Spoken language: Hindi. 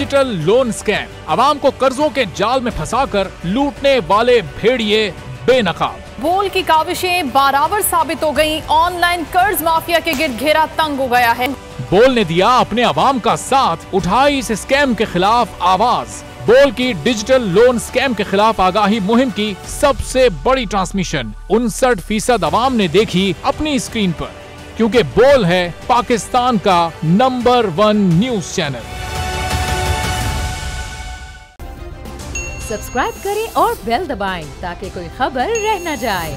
डिजिटल लोन स्कैम, आवाम को कर्जों के जाल में फंसाकर लूटने वाले भेड़िए बेनकाब। बोल की काविशें बाराबर साबित हो गईं, ऑनलाइन कर्ज माफिया के गिर्द घेरा तंग हो गया है। बोल ने दिया अपने आवाम का साथ, उठाई इस स्कैम के खिलाफ आवाज। बोल की डिजिटल लोन स्कैम के खिलाफ आगाही मुहिम की सबसे बड़ी ट्रांसमिशन 59% आवाम ने देखी अपनी स्क्रीन पर, क्योंकि बोल है पाकिस्तान का नंबर 1 न्यूज चैनल। सब्सक्राइब करें और बेल दबाएं ताकि कोई खबर रह न जाए।